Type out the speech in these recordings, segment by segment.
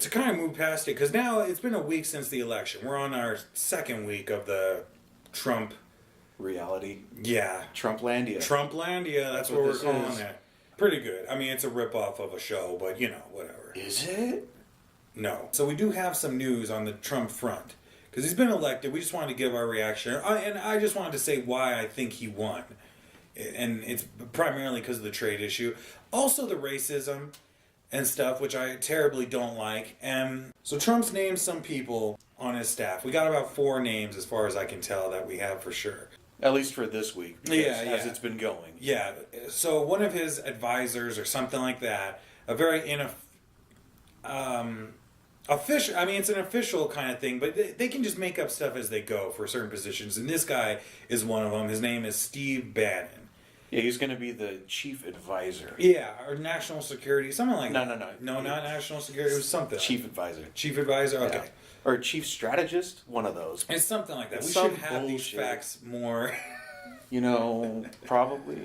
to kind of move past it, because now it's been a week since the election. We're on our second week of the Trump reality. Yeah. Trumplandia. Trumplandia, that's what we're calling it. Pretty good. I mean, it's a ripoff of a show, but whatever. Is it? No. So we do have some news on the Trump front. Because he's been elected. We just wanted to give our reaction. And I just wanted to say why I think he won. And it's primarily because of the trade issue. Also the racism and stuff, which I terribly don't like. And so Trump's named some people on his staff. We got about 4 names as far as I can tell that we have for sure. At least for this week. As it's been going. Yeah. So one of his advisors or something like that, a very official, I mean, it's an official kind of thing, but they can just make up stuff as they go for certain positions. And this guy is one of them. His name is Steve Bannon. Yeah, he's going to be the chief advisor. Yeah, or national security, something like that. No. No, not national security. It was something. Chief advisor. Chief advisor? Okay. Yeah. Or chief strategist? One of those. It's something like that. It's we some should have bullshit. these facts more. Probably.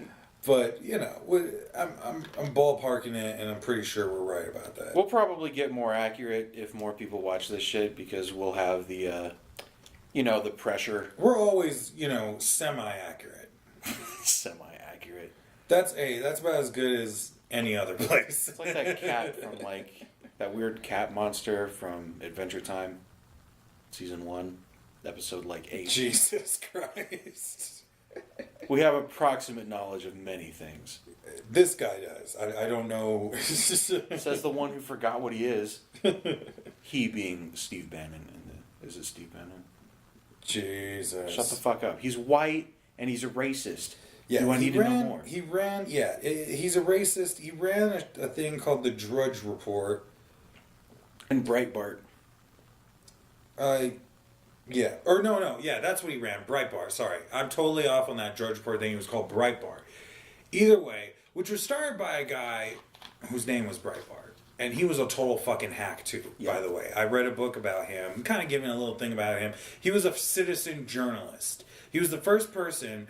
But, I'm ballparking it, and I'm pretty sure we're right about that. We'll probably get more accurate if more people watch this shit, because we'll have the, the pressure. We're always, semi-accurate. Semi-accurate. That's about as good as any other place. It's like that cat from, that weird cat monster from Adventure Time, Season 1, Episode, 8. Jesus Christ. We have approximate knowledge of many things. This guy does. I don't know. Says the one who forgot what he is. He being Steve Bannon. Is it Steve Bannon? Jesus. Shut the fuck up. He's white and he's a racist. Yeah, Do I need to know more? He ran, he's a racist. He ran a thing called the Drudge Report. And Breitbart. Yeah. Or no. Yeah, that's what he ran. Breitbart. Sorry. I'm totally off on that Drudge Report thing. It was called Breitbart. Either way, which was started by a guy whose name was Breitbart. And he was a total fucking hack, too, by the way. I read a book about him, kind of giving a little thing about him. He was a citizen journalist. He was the first person,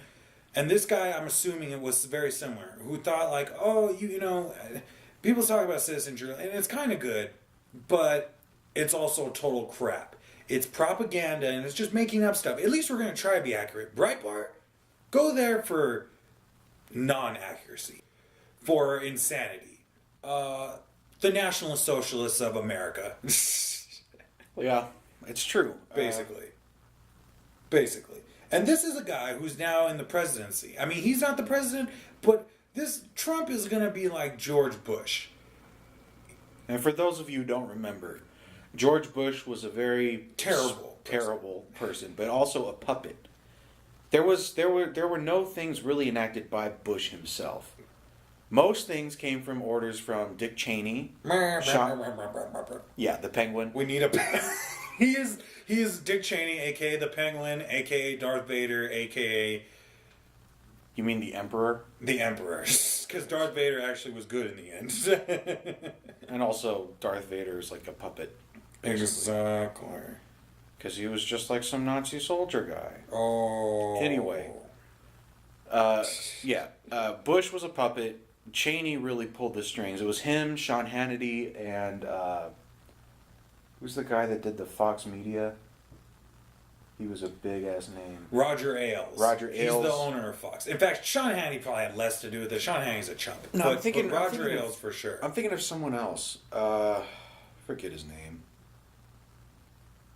and this guy, I'm assuming it was very similar, who thought, people talk about citizen journalism, and it's kind of good, but it's also total crap. It's propaganda, and it's just making up stuff. At least we're going to try to be accurate. Breitbart, go there for non-accuracy, for insanity. The National Socialists of America. Yeah, it's true. Basically. And this is a guy who's now in the presidency. I mean, he's not the president, but this Trump is going to be like George Bush. And for those of you who don't remember, George Bush was a very terrible person, but also a puppet. There were no things really enacted by Bush himself. Most things came from orders from Dick Cheney. Yeah, the Penguin. We need a He is Dick Cheney, aka the Penguin, aka Darth Vader, aka You mean the Emperor? The Emperor. Because Darth Vader actually was good in the end. And also Darth Vader is like a puppet. Exactly. Because he was just like some Nazi soldier guy. Oh. Anyway. Bush was a puppet. Cheney really pulled the strings. It was him, Sean Hannity, and who's the guy that did the Fox Media? He was a big-ass name. Roger Ailes. He's the owner of Fox. In fact, Sean Hannity probably had less to do with it. Sean Hannity's a chump. No, but Roger Ailes for sure. I'm thinking of someone else. Forget his name.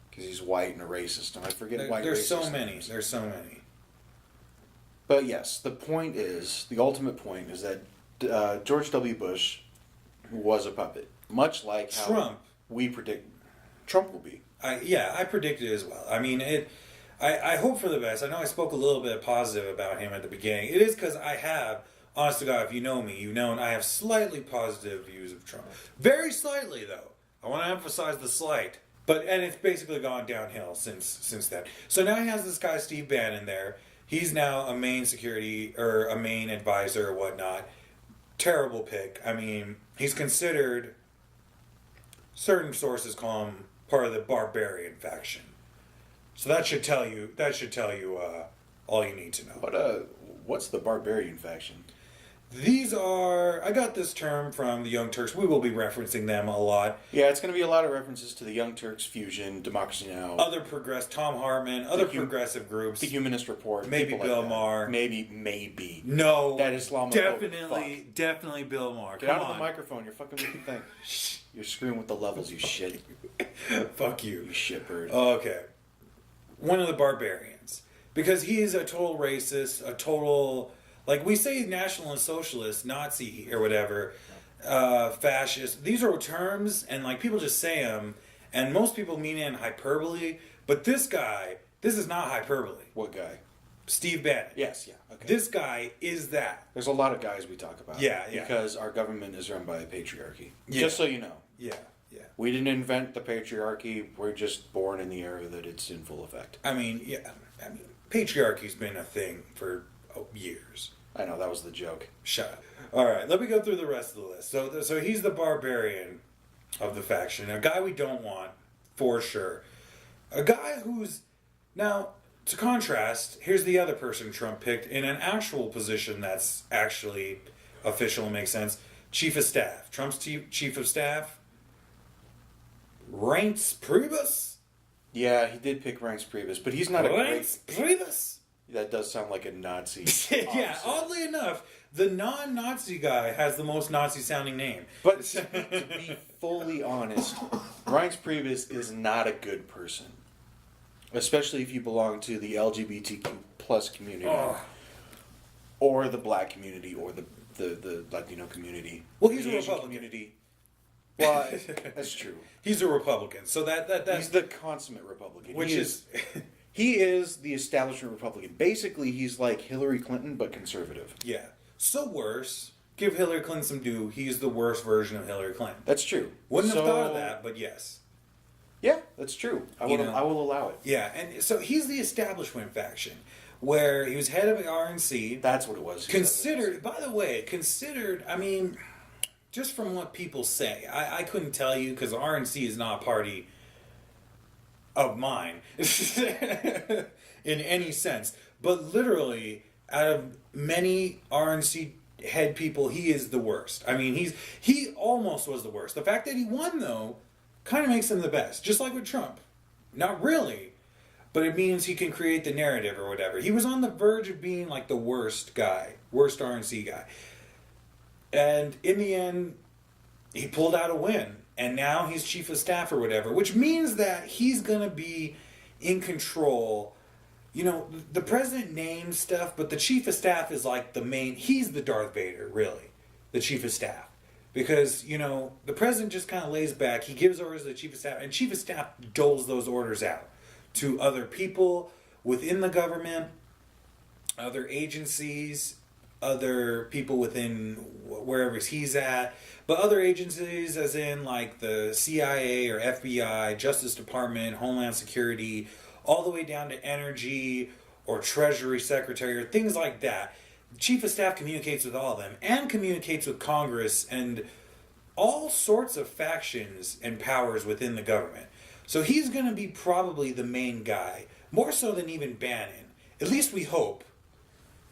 Because he's white and a racist, and I forget white There's racist so many. names. There's so many. But yes, the ultimate point is that George W. Bush was a puppet. Much like how Trump. We predict Trump will be. I predicted it as well. I mean, I hope for the best. I know I spoke a little bit positive about him at the beginning. It is because I have, honest to God, if you know me, you know, and I have slightly positive views of Trump. Very slightly, though. I want to emphasize the slight. And it's basically gone downhill since then. So now he has this guy, Steve Bannon, there. He's now a main security, or a main advisor or whatnot. Terrible pick. I mean, he's considered, certain sources call him part of the barbarian faction. So that should tell you all you need to know. But what's the barbarian faction? These are, I got this term from the Young Turks. We will be referencing them a lot. Yeah, it's going to be a lot of references to the Young Turks, Fusion, Democracy Now! Tom Hartman, other progressive groups. The Humanist Report. Maybe Bill Maher. Maybe. No. That Islamophobe. Definitely Bill Maher. Get out of the microphone. You're fucking with the thing. You're screwing with the levels, you shit. Fuck you. You shitbird. Okay. One of the barbarians. Because he is a total racist, a total... Like, we say nationalist, socialist, Nazi, or whatever, fascist. These are terms, and, like, people just say them, and most people mean it in hyperbole. But this guy, this is not hyperbole. What guy? Steve Bannon. Yes, yeah. Okay. This guy is that. There's a lot of guys we talk about. Yeah. Because our government is run by a patriarchy. Yeah. Just so you know. Yeah. We didn't invent the patriarchy. We're just born in the era that it's in full effect. Patriarchy's been a thing for years. I know, that was the joke. Shut up. All right, let me go through the rest of the list. So he's the barbarian of the faction. A guy we don't want, for sure. A guy who's... Now, to contrast, here's the other person Trump picked in an actual position that's actually official and makes sense. Chief of Staff. Trump's chief of staff, Reince Priebus. Yeah, he did pick Reince Priebus, but he's not a great... Reince Priebus? That does sound like a Nazi. Yeah, oddly enough, the non-Nazi guy has the most Nazi-sounding name. But to be fully honest, Reince Priebus is not a good person. Especially if you belong to the LGBTQ plus community. Or the black community, or the Latino community. Well, he's the a Asian Republican. Community. Well, that's true. He's a Republican, so that's... He's the consummate Republican. Which is... He is the establishment Republican. Basically, he's like Hillary Clinton, but conservative. Yeah. So worse. Give Hillary Clinton some due. He's the worst version of Hillary Clinton. That's true. Wouldn't have thought of that, but yes. Yeah, that's true. I will allow it. Yeah, and so he's the establishment faction, where he was head of the RNC. That's what it was. I mean, just from what people say, I couldn't tell you because the RNC is not a party of mine in any sense. But literally, out of many RNC head people, he is the worst. I mean, he almost was the worst. The fact that he won, though, kind of makes him the best. Just like with Trump. Not really, but it means he can create the narrative or whatever. He was on the verge of being like the worst guy, worst RNC guy. And in the end, he pulled out a win. And now he's chief of staff or whatever, which means that he's going to be in control. You know, the president names stuff, but the chief of staff is like the main... He's the Darth Vader, really, the chief of staff. Because, you know, the president just kind of lays back. He gives orders to the chief of staff, and chief of staff doles those orders out to other people within the government, other agencies, other people within wherever he's at, but other agencies as in like the CIA or FBI, Justice Department, Homeland Security, all the way down to energy or Treasury Secretary or things like that. Chief of Staff communicates with all of them and communicates with Congress and all sorts of factions and powers within the government. So he's going to be probably the main guy, more so than even Bannon. At least we hope.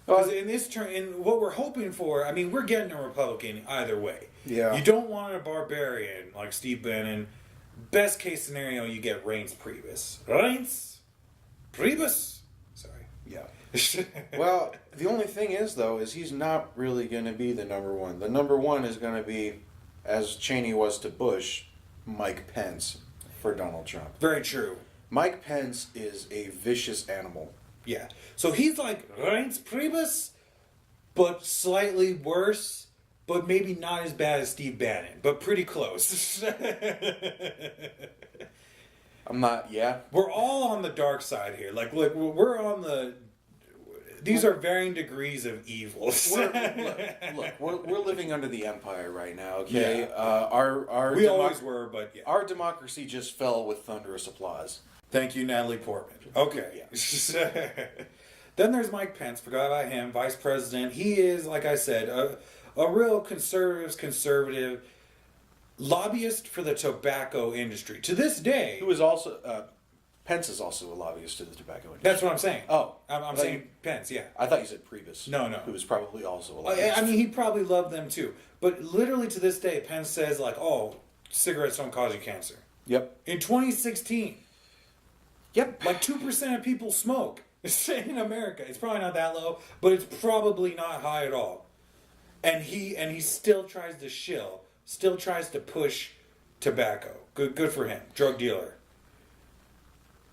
Because in this turn, in what we're hoping for, I mean, we're getting a Republican either way. Yeah. You don't want a barbarian like Steve Bannon. Best case scenario, you get Reince Priebus. Reince Priebus. Sorry. Yeah. Well, the only thing is, though, is he's not really going to be the number one. The number one is going to be, as Cheney was to Bush, Mike Pence for Donald Trump. Very true. Mike Pence is a vicious animal. Yeah. So he's like Reince Priebus, but slightly worse, but maybe not as bad as Steve Bannon, but pretty close. I'm not, yeah. We're all on the dark side here. Like, look, we're on the... These are varying degrees of evil. We're living under the empire right now, okay? Yeah. We always were, but yeah. Our democracy just fell with thunderous applause. Thank you, Natalie Portman. Okay. Yeah. Then there's Mike Pence. Forgot about him. Vice President. He is, like I said, a real conservative lobbyist for the tobacco industry. To this day... Who is also... Pence is also a lobbyist to the tobacco industry. That's what I'm saying. Oh. I'm saying Pence, yeah. I thought you said Priebus. No. Who is probably also a lobbyist. I mean, he probably loved them too. But literally to this day, Pence says, like, oh, cigarettes don't cause you cancer. Yep. In 2016, Yep. like 2% of people smoke in America. It's probably not that low, but it's probably not high at all. And he still tries to shill, still tries to push tobacco. Good for him. Drug dealer.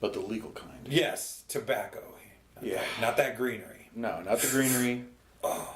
But the legal kind. Yes, tobacco. Yeah. Not that greenery. No, not the greenery. Oh.